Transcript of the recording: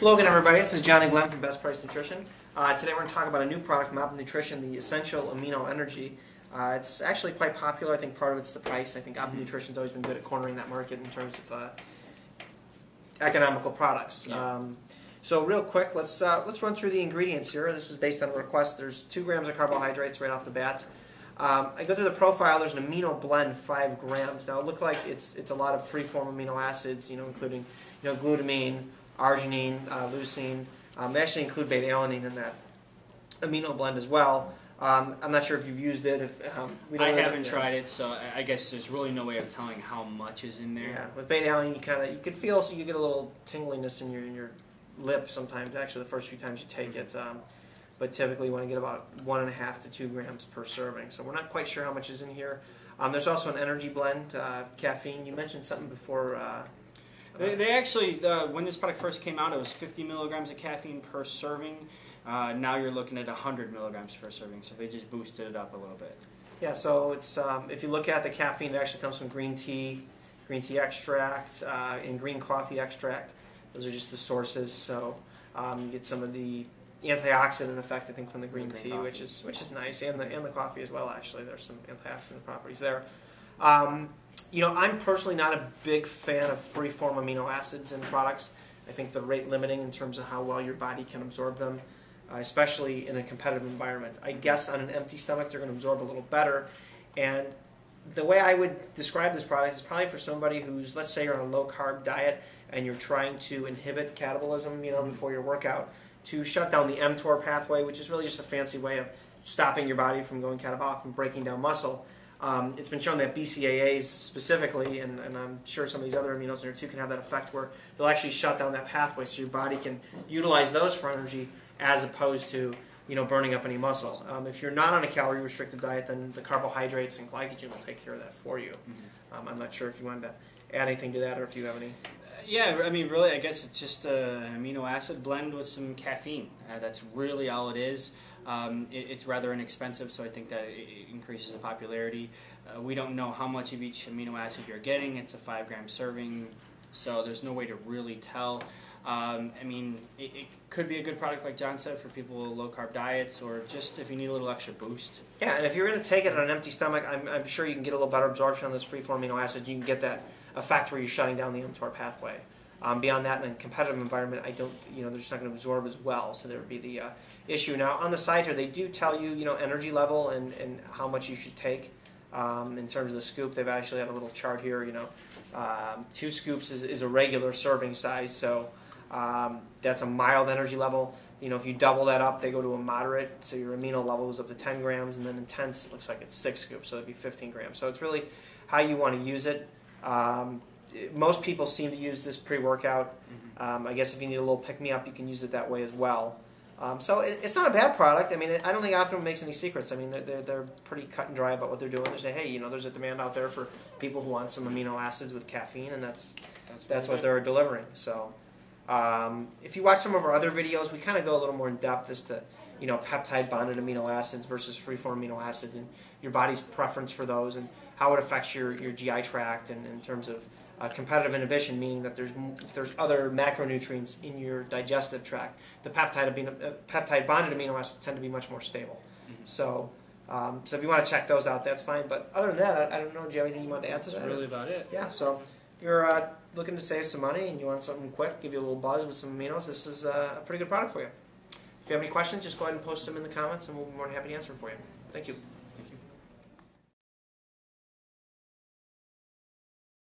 Hello again, everybody. This is John and Glenn from Best Price Nutrition. Today we're going to talk about a new product from Optimum Nutrition, the Essential Amino Energy. It's actually quite popular. I think part of it's the price. I think Optimum Nutrition's always been good at cornering that market in terms of economical products. Yeah. So real quick, let's run through the ingredients here. This is based on a request. There's 2 grams of carbohydrates right off the bat. I go through the profile. There's an amino blend, 5 grams. Now it looks like it's a lot of free-form amino acids, including glutamine, arginine, leucine. They actually include beta-alanine in that amino blend as well. I'm not sure if you've used it. I haven't tried it, so I guess there's really no way of telling how much is in there. Yeah, with beta-alanine, you could feel, so you get a little tingliness in your lip sometimes. Actually, the first few times you take it, but typically you want to get about 1.5 to 2 grams per serving. So we're not quite sure how much is in here. There's also an energy blend, caffeine. You mentioned something before. They actually, when this product first came out, it was 50 milligrams of caffeine per serving. Now you're looking at 100 milligrams per serving, so they just boosted it up a little bit. Yeah, so it's if you look at the caffeine, it actually comes from green tea extract, and green coffee extract. Those are just the sources. So you get some of the antioxidant effect, I think, from the green tea, coffee, which is nice, and the coffee as well. Actually, there's some antioxidant properties there. I'm personally not a big fan of free-form amino acids in products. I think they're rate limiting in terms of how well your body can absorb them, especially in a competitive environment. I guess on an empty stomach they're going to absorb a little better. And the way I would describe this product is probably for somebody who's, let's say you're on a low-carb diet and you're trying to inhibit catabolism, before your workout, to shut down the mTOR pathway, which is really just a fancy way of stopping your body from going catabolic, from breaking down muscle. It's been shown that BCAAs specifically, and I'm sure some of these other aminos in there too, can have that effect where they'll actually shut down that pathway so your body can utilize those for energy as opposed to burning up any muscle. If you're not on a calorie-restricted diet, then the carbohydrates and glycogen will take care of that for you. I'm not sure if you wanted to add anything to that or if you have any. Yeah, I mean, really, I guess it's just an amino acid blend with some caffeine. That's really all it is. It's rather inexpensive, so I think that it increases the popularity. We don't know how much of each amino acid you're getting. It's a 5-gram serving, so there's no way to really tell. I mean, it could be a good product, like John said, for people with low-carb diets, or just if you need a little extra boost. Yeah, and if you're going to take it on an empty stomach, I'm sure you can get a little better absorption on those free-form amino acids. You can get that effect where you're shutting down the mTOR pathway. Beyond that, in a competitive environment, they're just not going to absorb as well, so there would be the issue. Now, on the side here, they do tell you, energy level and how much you should take. In terms of the scoop, they've actually had a little chart here, 2 scoops is a regular serving size, so that's a mild energy level. If you double that up, they go to a moderate, so your amino level goes up to 10 grams, and then intense, it looks like it's 6 scoops, so it'd be 15 grams. So it's really how you want to use it. Most people seem to use this pre-workout. I guess if you need a little pick-me-up, you can use it that way as well. So it's not a bad product. I mean, I don't think Optimum makes any secrets. I mean, they're pretty cut and dry about what they're doing. They say, hey, there's a demand out there for people who want some amino acids with caffeine, and that's what they're delivering. So if you watch some of our other videos, we kind of go a little more in depth as to peptide-bonded amino acids versus free-form amino acids, and your body's preference for those, and how it affects your GI tract, and in terms of competitive inhibition, meaning that if there's other macronutrients in your digestive tract, the peptide-bonded amino acids tend to be much more stable. So if you want to check those out, that's fine. But other than that, I don't know. Do you have anything you want to add to that? That's really about it. Yeah. So if you're looking to save some money and you want something quick, give you a little buzz with some aminos, this is a pretty good product for you. If you have any questions, just go ahead and post them in the comments, and we'll be more than happy to answer them for you. Thank you.